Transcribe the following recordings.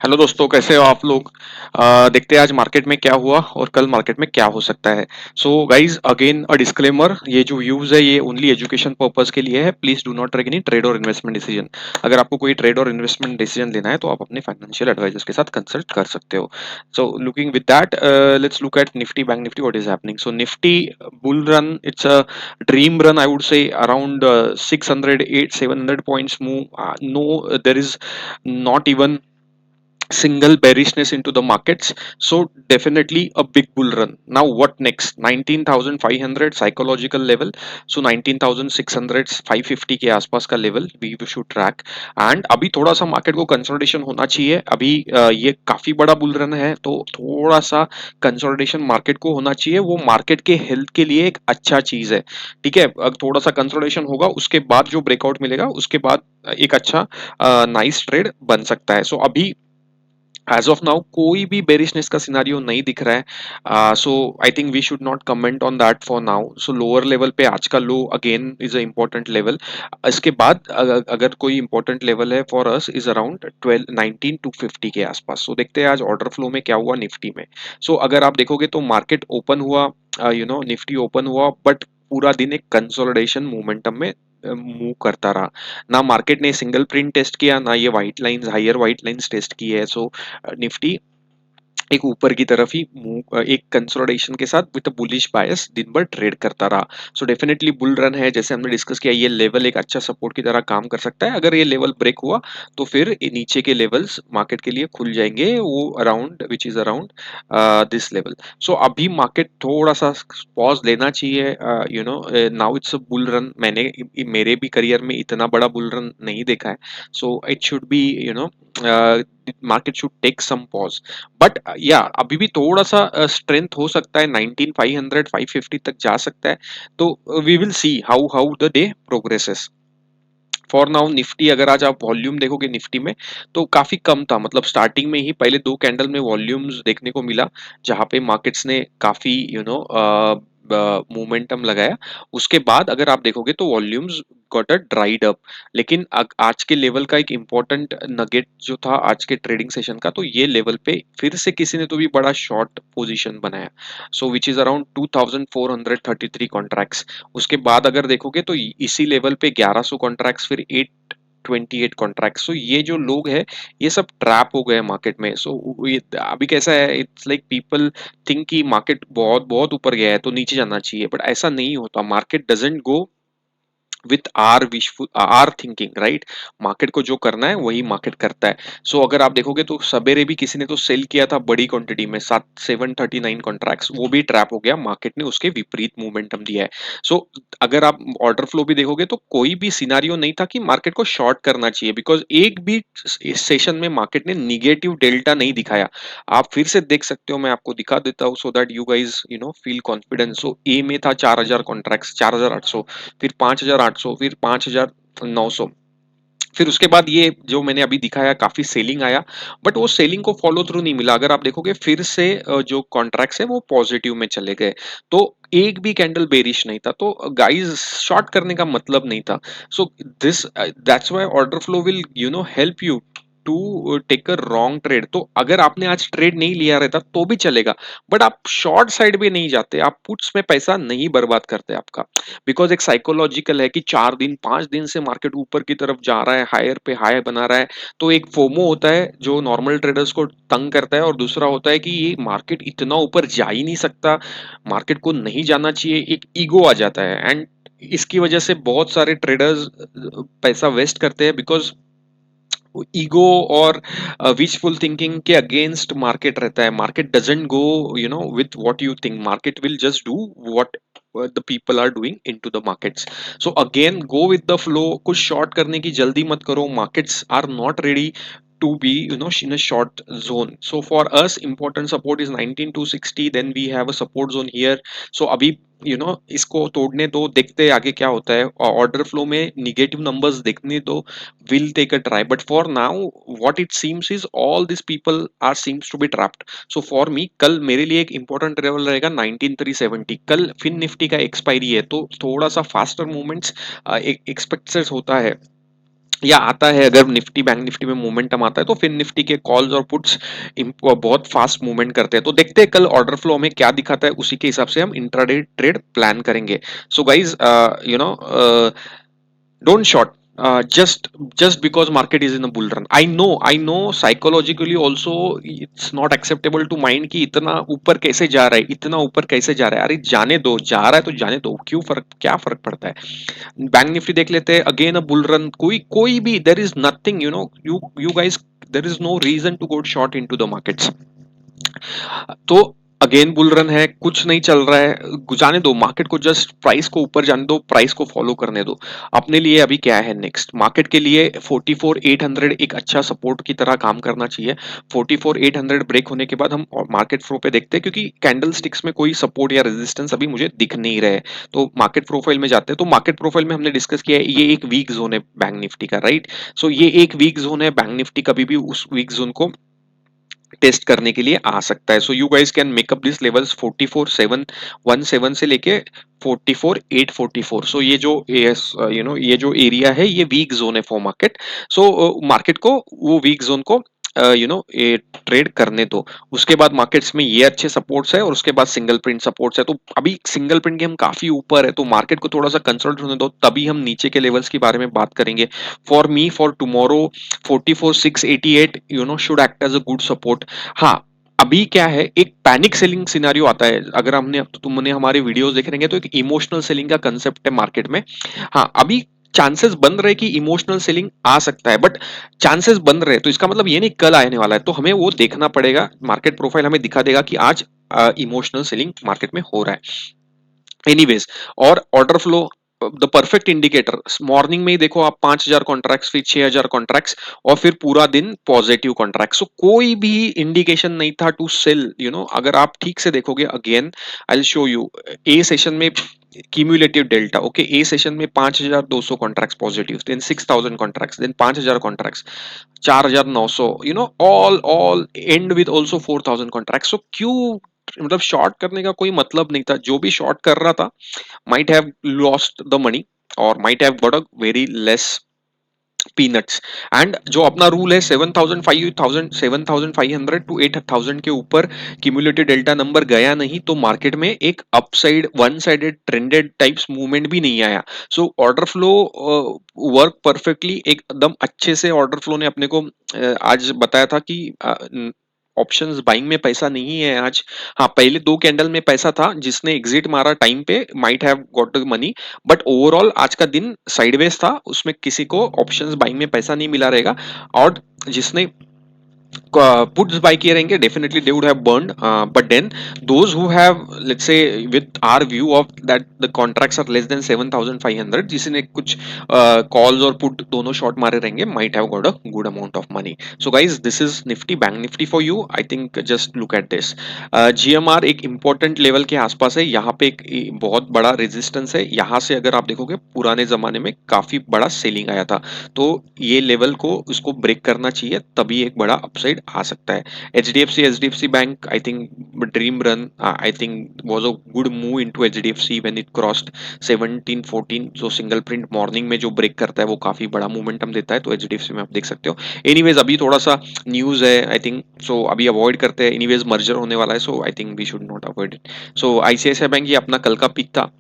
Hello दोस्तों, कैसे हो आप लोग। देखते हैं आज मार्केट में क्या हुआ और कल मार्केट में क्या हो सकता है। So guys, again a disclaimer, ये जो व्यूज है ये ओनली एजुकेशन पर्पस के लिए है। Please do not take any trade और इन्वेस्टमेंट डिसीजन। अगर आपको कोई ट्रेड और इन्वेस्टमेंट डिसीजन लेना है तो आप अपने फाइनेंशियल एडवाइजर्स के साथ कंसल्ट कर सकते हो। So looking with that, let's look at Nifty, bank Nifty, what is happening. So Nifty bull run, it's a dream run, I would say, around 600 8 700 points move. No, there is not even single bearishness into the markets, so definitely a big bull run. Now what next? 19,500 psychological level, so 19,600 550 के आसपास का level we should track. And अभी थोड़ा सा market को consolidation होना चाहिए। अभी ये काफी बड़ा बुल रन है तो थोड़ा सा कंसोलिडेशन मार्केट को होना चाहिए। वो मार्केट के हेल्थ के लिए एक अच्छा चीज है। ठीक है, थोड़ा सा कंसोलिडेशन होगा, उसके बाद जो ब्रेकआउट मिलेगा उसके बाद एक अच्छा नाइस ट्रेड बन सकता है। सो अभी एज ऑफ नाउ कोई भी बेरिशनेस का सिनारियो नहीं दिख रहा है। So I think we should not comment on that for now. So lower level पे आज का low again is a important level. इसके बाद अगर कोई इम्पोर्टेंट लेवल है फॉर अस इज अराउंड 12 19 250 के आसपास। सो देखते हैं आज ऑर्डर फ्लो में क्या हुआ निफ्टी में। सो अगर आप देखोगे तो मार्केट ओपन हुआ, निफ्टी ओपन हुआ, बट पूरा दिन एक कंसोलिडेशन मोमेंटम में मूव करता रहा। ना मार्केट ने सिंगल प्रिंट टेस्ट किया, ना ये white lines, higher white lines test की है। सो निफ्टी एक ऊपर की तरफ ही मूव, एक कंसोलिडेशन के साथ विद बुलिश बायस दिन भर ट्रेड करता रहा। सो डेफिनेटली बुल रन है, जैसे हमने डिस्कस किया। ये लेवल एक अच्छा सपोर्ट की तरह काम कर सकता है। अगर ये लेवल ब्रेक हुआ तो फिर ये नीचे के लेवल्स मार्केट के लिए खुल जाएंगे, वो around which is around this level. So अभी मार्केट थोड़ा सा पॉज लेना चाहिए। Now it's a bull run. मैंने मेरे भी करियर में इतना बड़ा बुल रन नहीं देखा है। So it should be, market should take some pause. But या अभी भी थोड़ा सा स्ट्रेंथ हो सकता है, 19 500 550 तक जा सकता है। तो we will see how how the day progresses. For now Nifty, अगर आज आप वॉल्यूम देखोगे निफ्टी में तो काफी कम था। मतलब स्टार्टिंग में ही पहले दो कैंडल में वॉल्यूम्स देखने को मिला, जहां पे मार्केट्स ने काफी मोमेंटम लगाया। उसके बाद अगर आप देखोगे तो volumes got a dried up. लेकिन आज के लेवल का एक इम्पोर्टेंट नगेट जो था आज के ट्रेडिंग सेशन का, तो ये लेवल पे फिर से किसी ने तो भी बड़ा शॉर्ट पोजीशन बनाया। सो विच इज अराउंड 2433 कॉन्ट्रैक्ट्स। उसके बाद अगर देखोगे तो इसी लेवल पे 1100 कॉन्ट्रैक्ट्स, फिर 828 कॉन्ट्रैक्ट्स। सो ये जो लोग हैं ये सब ट्रैप हो गए मार्केट में। सो ये अभी कैसा है, इट्स लाइक पीपल थिंक कि मार्केट बहुत बहुत ऊपर गया है तो नीचे जाना चाहिए, बट ऐसा नहीं होता। Market doesn't go with our wishful our thinking, right. Market को जो करना है वही मार्केट करता है। सो अगर आप देखोगे तो सवेरे भी किसी ने तो सेल किया था बड़ी क्वांटिटी में, 739 कॉन्ट्रैक्ट्स, वो भी ट्रैप हो गया। मार्केट ने उसके विपरीत मोमेंटम दिया है। सो अगर आप ऑर्डर फ्लो भी देखोगे तो कोई भी सिनारियो नहीं था कि मार्केट को शॉर्ट करना चाहिए, बिकॉज एक भी इस सेशन में मार्केट ने निगेटिव डेल्टा नहीं दिखाया। आप फिर से देख सकते हो, मैं आपको दिखा देता हूँ so that you guys feel confidence. So A में था 4000 कॉन्ट्रैक्ट्स, 4800, फिर 5800, फिर 5900। फिर उसके बाद ये जो मैंने अभी दिखाया काफी सेलिंग आया, बट वो सेलिंग को फॉलो थ्रू नहीं मिला। अगर आप देखोगे फिर से जो कॉन्ट्रैक्ट्स है वो पॉजिटिव में चले गए। तो एक भी कैंडल बेरिश नहीं था, तो गाइस शॉर्ट करने का मतलब नहीं था। So this that's why order flow will help you to take a wrong trade. तो अगर आपने आज ट्रेड नहीं लिया रहता तो भी चलेगा, बट आप शॉर्ट साइड पे नहीं जाते, आप पुट्स में पैसा नहीं बर्बाद करते आपका। बिकॉज एक साइकोलॉजिकल है कि 4 दिन 5 दिन से मार्केट ऊपर की तरफ जा रहा है, हायर पे हाई बना रहा है। तो एक फोमो होता है जो नॉर्मल ट्रेडर्स को तंग करता है, और दूसरा होता है कि ये मार्केट इतना ऊपर जा ही नहीं सकता, मार्केट को नहीं जाना चाहिए, एक ईगो आ जाता है। एंड इसकी वजह से बहुत सारे ट्रेडर्स पैसा वेस्ट करते हैं, बिकॉज ईगो और विशफुल थिंकिंग के अगेंस्ट मार्केट रहता है। Market doesn't go with what you think, market will just do what the people are doing into the markets. So again, go with the flow. कुछ short करने की जल्दी मत करो, markets are not ready to be in a short zone. So for us important support is 19260, then we have a support zone here. So अभी इसको तोड़ने दो, देखते हैं आगे क्या होता है। ऑर्डर फ्लो में निगेटिव नंबर्स देखने दो, will take a try. But for now what it seems is all this people are seems to be trapped. So for me कल मेरे लिए एक इंपॉर्टेंट लेवल रहेगा 19370। कल फिन निफ्टी का एक्सपायरी है, तो थोड़ा सा फास्टर मूवमेंट्स एक्सपेक्टेड होता है। या आता है, अगर निफ्टी बैंक निफ्टी में मोमेंटम आता है तो फिर निफ्टी के कॉल्स और पुट्स बहुत फास्ट मूवमेंट करते हैं। तो देखते हैं कल ऑर्डर फ्लो हमें क्या दिखाता है, उसी के हिसाब से हम इंट्राडे ट्रेड प्लान करेंगे। So guys you know don't short just because market is in a bull run. I know psychologically also it's not acceptable to mind कि इतना ऊपर कैसे जा रहा है, इतना ऊपर कैसे जा रहा है, अरे जाने दो, जा रहा है तो जाने दो, क्यों फर्क, क्या फर्क पड़ता है। बैंक निफ्टी देख लेते हैं, अगेन अ बुल रन, कोई कोई भी, there is nothing, you guys, there is no reason to go short into the markets. तो अगेन बुल रन है, कुछ नहीं चल रहा है, जाने दो मार्केट को, जस्ट प्राइस को ऊपर जाने दो, प्राइस को फॉलो करने दो। अपने लिए अभी क्या है, नेक्स्ट मार्केट के लिए 44,800 एक अच्छा सपोर्ट की तरह काम करना चाहिए। 44,800 ब्रेक होने के बाद हम मार्केट फ्लो पे देखते हैं, क्योंकि कैंडल स्टिक्स में कोई सपोर्ट या रेजिस्टेंस अभी मुझे दिख नहीं रहे। तो मार्केट प्रोफाइल में जाते हैं, तो मार्केट प्रोफाइल में हमने डिस्कस किया है, ये एक वीक जोन है बैंक निफ्टी का, राइट। सो ये एक वीक जोन है, बैंक निफ्टी कभी भी उस वीक जोन को टेस्ट करने के लिए आ सकता है। So you guys can makeup this levels 44,717 से लेके 44,844। सो ये जो ये जो एरिया है, ये वीक जोन है फॉर मार्केट। सो मार्केट को वो वीक जोन को ये ट्रेड करने दो। उसके बाद मार्केट्स में ये अच्छे सपोर्ट्स है, और उसके बाद सिंगल प्रिंट सपोर्ट्स है। तो अभी सिंगल प्रिंट के हम काफी ऊपर है, तो मार्केट को थोड़ा सा कंसल्ट होने दो, तभी हम नीचे के लेवल्स के बारे में बात करेंगे। For me, for tomorrow 44,688 should act as a good support. हाँ, अभी क्या है, एक पैनिक सेलिंग सिनेरियो आता है, अगर तुमने हमारे वीडियोस देखे रहेंगे तो एक इमोशनल सेलिंग का कंसेप्ट है मार्केट में। हाँ, अभी चांसेस बन रहे कि इमोशनल सेलिंग आ सकता है, बट चांसेस बन रहे, तो इसका मतलब ये नहीं कल आने वाला है, तो हमें वो देखना पड़ेगा। मार्केट प्रोफाइल हमें दिखा देगा कि आज इमोशनल सेलिंग मार्केट में हो रहा है। एनीवेज, और order flow, the perfect indicator, morning में ही देखो आप 5,000 कॉन्ट्रैक्ट्स, फिर 6,000 कॉन्ट्रैक्ट्स, और फिर पूरा दिन पॉजिटिव कॉन्ट्रैक्ट। सो कोई भी इंडिकेशन नहीं था टू सेल। अगर आप ठीक से देखोगे, again I will show you, A session में cumulative delta, okay, A session में 5,200 contracts positive, then 6,000 contracts, then 5,000 contracts, 4,900, all and with also 4,000 contract. So क्यों, मतलब शॉर्ट करने का कोई मतलब नहीं था। जो भी शॉर्ट कर रहा था might have lost the money or might have got a very less peanuts. And जो अपना रूल है 7,500 टू 8,000 के ऊपर क्यूमुलेटिव डेल्टा नंबर गया नहीं, तो मार्केट में एक upside one sided trended types movement भी नहीं आया। So order flow work perfectly, एकदम अच्छे से ऑर्डर फ्लो ने अपने को आज बताया था कि ऑप्शंस बाइंग में पैसा नहीं है आज। हाँ, पहले दो कैंडल में पैसा था, जिसने एग्जिट मारा टाइम पे might have got the money, but overall आज का दिन साइडवेज था, उसमें किसी को ऑप्शंस बाइंग में पैसा नहीं मिला रहेगा। और जिसने puts buy किए रहेंगे, definitely they would have burned, but then those who have, let's say, with our view of that the contracts are less than 7,500, जिसने कुछ calls और put दोनों short मारे रहेंगे, might have got a good amount of money. So guys, this is nifty bank nifty for you. I think just look at this. GMR एक important level के आसपास है, यहाँ पे एक बहुत बड़ा resistance है, यहाँ से अगर आप देखोगे पुराने जमाने में काफी बड़ा सेलिंग आया था, तो ये लेवल को उसको ब्रेक करना चाहिए, तभी एक बड़ा अपसाइड आ सकता है। HDFC bank, I think dream run, I think was a good move into HDFC when it crossed 1714। जो सिंगल प्रिंट मॉर्निंग में जो ब्रेक करता है वो काफी बड़ा मोमेंटम देता है, तो एचडीएफसी में आप देख सकते हो। एनीवेज, अभी थोड़ा सा न्यूज है आई थिंक, सो अभी अवॉइड करते हैं। एनीवेज, मर्जर होने वाला है, so I think we should not avoid it. So ICICI bank ये अपना कल का पीक था,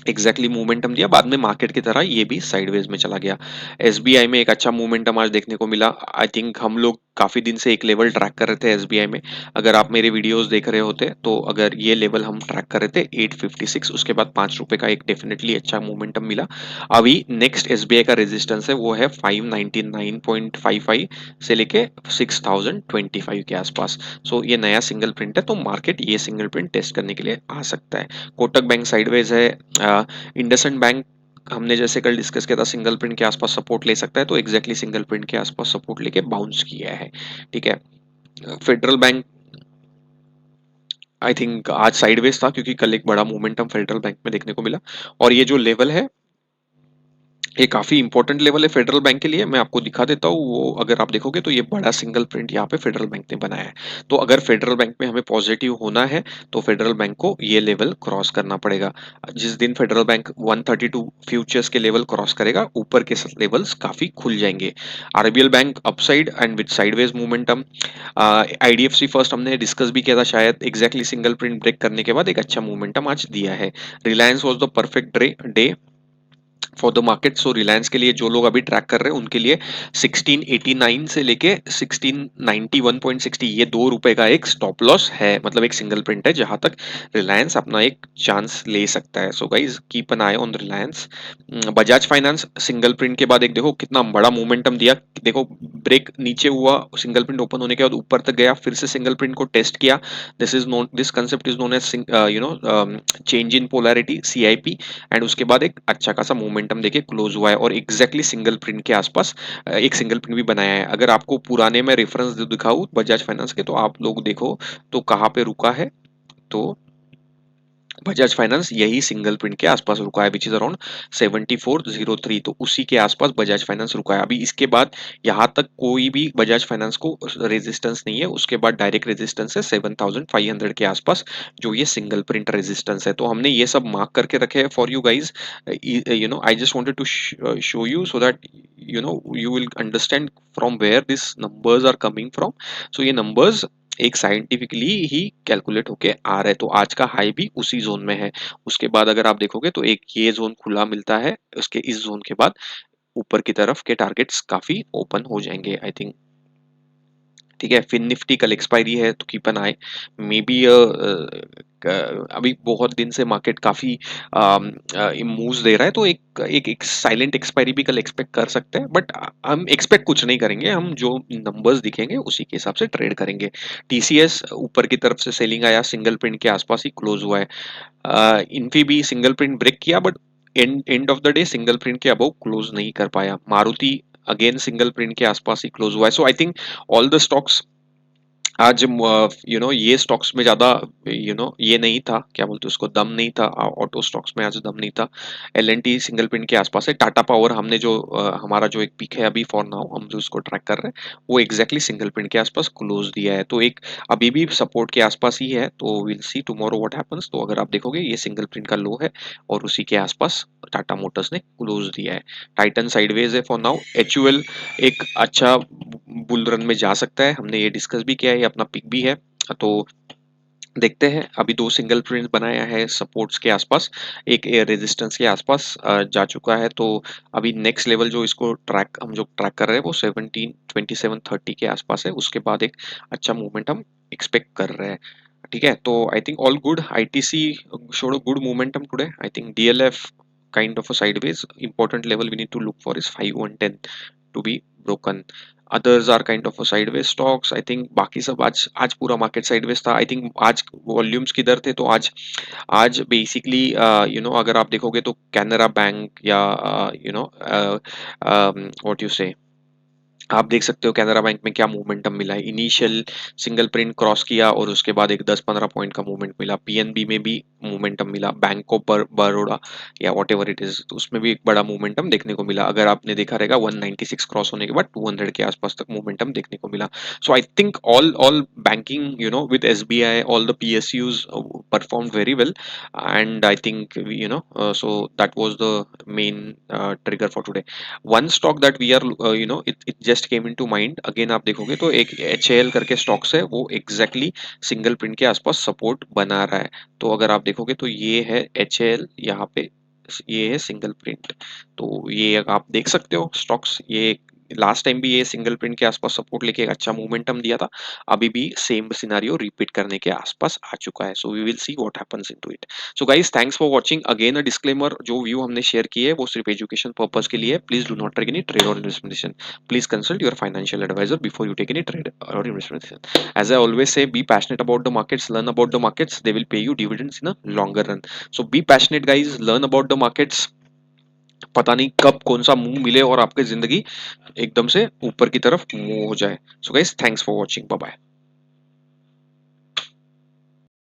एग्जैक्टली मोमेंटम दिया, बाद में मार्केट की तरह ये भी साइडवेज में चला गया। एसबीआई में एक अच्छा मोमेंटम आज देखने को मिला। आई थिंक हम लोग काफी दिन से एक लेवल ट्रैक कर रहे थे एसबीआई में, अगर आप मेरे वीडियोस देख रहे होते तो अगर ये लेवल हम ट्रैक कर रहे थे 856, उसके बाद 5 रुपए का एक डेफिनेटली अच्छा मोमेंटम मिला। अभी नेक्स्ट एसबीआई का रेजिस्टेंस है वो है 599.55 से लेके 6,025 के आसपास। सो ये नया सिंगल प्रिंट है, तो मार्केट ये सिंगल प्रिंट टेस्ट करने के लिए आ सकता है। कोटक बैंक साइडवेज है, इंडसइंड बैंक हमने जैसे कल डिस्कस किया था सिंगल प्रिंट के आसपास सपोर्ट ले सकता है, तो एग्जैक्टली सिंगल प्रिंट के आसपास सपोर्ट लेके बाउंस किया है। ठीक है। फेडरल बैंक आई थिंक आज साइडवेज था, क्योंकि कल एक बड़ा मोमेंटम फेडरल बैंक में देखने को मिला, और ये जो लेवल है ये काफ़ी इंपॉर्टेंट लेवल है फेडरल बैंक के लिए। मैं आपको दिखा देता हूँ, वो अगर आप देखोगे तो ये बड़ा सिंगल प्रिंट यहाँ पे फेडरल बैंक ने बनाया है। तो अगर फेडरल बैंक में हमें पॉजिटिव होना है तो फेडरल बैंक को ये लेवल क्रॉस करना पड़ेगा। जिस दिन फेडरल बैंक 132 फ्यूचर्स के लेवल क्रॉस करेगा, ऊपर के लेवल्स काफ़ी खुल जाएंगे। RBL bank upside and with sideways momentum. IDFC first हमने डिस्कस भी किया था, शायद एग्जैक्टली सिंगल प्रिंट ब्रेक करने के बाद एक अच्छा मोमेंटम आज दिया है। Reliance was the perfect day for the market. So Reliance के लिए जो लोग अभी ट्रैक कर रहे हैं उनके लिए 1689 से लेके 1691.60 ये ₹2 का एक स्टॉप लॉस है, मतलब एक सिंगल प्रिंट है जहां तक रिलायंस अपना एक चांस ले सकता है। So guys keep an I on Reliance. Bajaj finance single print के बाद एक देखो कितना बड़ा मोमेंटम दिया। देखो ब्रेक नीचे हुआ, सिंगल प्रिंट ओपन होने के बाद ऊपर तक गया, फिर से सिंगल प्रिंट को टेस्ट किया। This concept is known as change in polarity, CIP. एंड उसके बाद एक अच्छा खासा मोमेंटम देके क्लोज हुआ है और एग्जैक्टली सिंगल प्रिंट के आसपास एक सिंगल प्रिंट भी बनाया है। अगर आपको पुराने में रेफरेंस दिखाऊं बजाज फाइनेंस के, तो आप लोग देखो तो कहाँ पे रुका है। तो बजाज फाइनेंस यही सिंगल प्रिंट के आसपास रुका है, विच इज अराउंड 7403। तो उसी के आसपास बजाज फाइनेंस रुका है। अभी इसके बाद यहाँ तक कोई भी बजाज फाइनेंस को रेजिस्टेंस नहीं है। उसके बाद डायरेक्ट रेजिस्टेंस है 7500 के आसपास, जो ये सिंगल प्रिंट रेजिस्टेंस है। तो हमने ये सब मार्क करके रखे हैं for you guys. I just wanted to show you so that you will understand from where these numbers are coming from. So ये numbers एक साइंटिफिकली ही कैलकुलेट होके आ रहा है। तो आज का हाई भी उसी जोन में है। उसके बाद अगर आप देखोगे तो एक ये जोन खुला मिलता है, उसके इस जोन के बाद ऊपर की तरफ के टारगेट्स काफी ओपन हो जाएंगे आई थिंक। ठीक है, फिन निफ्टी कल एक्सपायरी है तो keep an I. May be अभी बहुत दिन से मार्केट काफी मूव्स दे रहा है, तो एक साइलेंट एक्सपायरी भी कल एक्सपेक्ट कर सकते हैं। बट हम एक्सपेक्ट कुछ नहीं करेंगे, हम जो नंबर्स दिखेंगे उसी के हिसाब से ट्रेड करेंगे। टीसीएस ऊपर की तरफ से सेलिंग आया, सिंगल प्रिंट के आसपास ही क्लोज हुआ है। इन्फी भी सिंगल प्रिंट ब्रेक किया, but end of the day single print के अबव क्लोज नहीं कर पाया। मारुति अगेन सिंगल प्रिंट के आसपास ही क्लोज हुआ है। So I think all the stocks आज ये स्टॉक्स में ज्यादा ये नहीं था, क्या बोलते हैं उसको, दम नहीं था। ऑटो स्टॉक्स में आज दम नहीं था। एल&टी सिंगल प्रिंट के आसपास है। टाटा पावर हमने जो हमारा जो एक पिक है अभी फॉर नाउ हम जो उसको ट्रैक कर रहे हैं, वो एग्जैक्टली सिंगल प्रिंट के आसपास क्लोज दिया है। तो एक अभी भी सपोर्ट के आसपास ही है। तो will see tomorrow what happens. तो अगर आप देखोगे ये सिंगल प्रिंट का लो है और उसी के आसपास टाटा मोटर्स ने क्लोज दिया है। टाइटन साइडवेज है फॉर नाउ। एचयूएल एक अच्छा बुल रन में जा सकता है, हमने ये डिस्कस भी किया है, ये अपना पिक भी है। तो देखते हैं, अभी दो सिंगल प्रिंट बनाया है सपोर्ट्स के आसपास, एक रेजिस्टेंस के आसपास जा चुका है। तो अभी नेक्स्ट लेवल जो इसको ट्रैक हम जो ट्रैक कर रहे हैं वो 172730 के आसपास है। उसके बाद एक अच्छा मूवमेंट हम एक्सपेक्ट कर रहे हैं। ठीक है, तो आई think all good. ITC showed a good momentum today. I think DLF kind of a sideways. Important level we need to look for is 5110 to be broken. Others are kind of a sideways stocks. I think बाकी सब आज आज पूरा market sideways था। I think आज volumes किधर थे, तो आज आज बेसिकली अगर आप देखोगे तो कैनरा बैंक या व्हाट यू से, आप देख सकते हो कैनरा बैंक में क्या मोमेंटम मिला है। इनिशियल सिंगल प्रिंट क्रॉस किया और उसके बाद एक 10-15 पॉइंट का मूवमेंट मिला। पीएनबी में भी मोमेंटम मिला। बैंक ऑफ बड़ौदा या वॉट एवर इट इज, तो उसमें भी एक बड़ा मोमेंटम देखने को मिला। अगर आपने देखा रहेगा 196 क्रॉस होने के बाद 200 के आसपास तक मोमेंटम देखने को मिला। So I think all banking with SBI, all the PSUs perform very well. And I think so that was the main trigger for today. One stock that we are it just came into mind, again आप देखोगे तो एक HAL करके stocks है, वो exactly single print के आसपास support बना रहा है। तो अगर आप देखोगे तो ये है HAL, यहाँ पे ये है सिंगल प्रिंट। तो ये आप देख सकते हो स्टॉक्स, ये लास्ट टाइम भी ये सिंगल प्रिंट के आसपास सपोर्ट लेके एक अच्छा मोमेंटम दिया था। अभी भी सेम सिनारियो रिपीट करने के आसपास आ चुका है। So we will see what happens into it. So guys thanks for watching. Again a disclaimer, जो व्यू हमने शेयर किए है वो सिर्फ एजुकेशन पर्पस के लिए है। Please do not take any trade और investment decision. Please consult your financial advisor before you take any trade और investment decision. As I always say, be passionate about the markets, learn about the markets, they will pay you dividends in a longer run. So be passionate guys, learn about the markets। पता नहीं कब कौन सा move मिले और आपकी जिंदगी एकदम से ऊपर की तरफ मूव हो जाए। So guys thanks for watching, bye bye.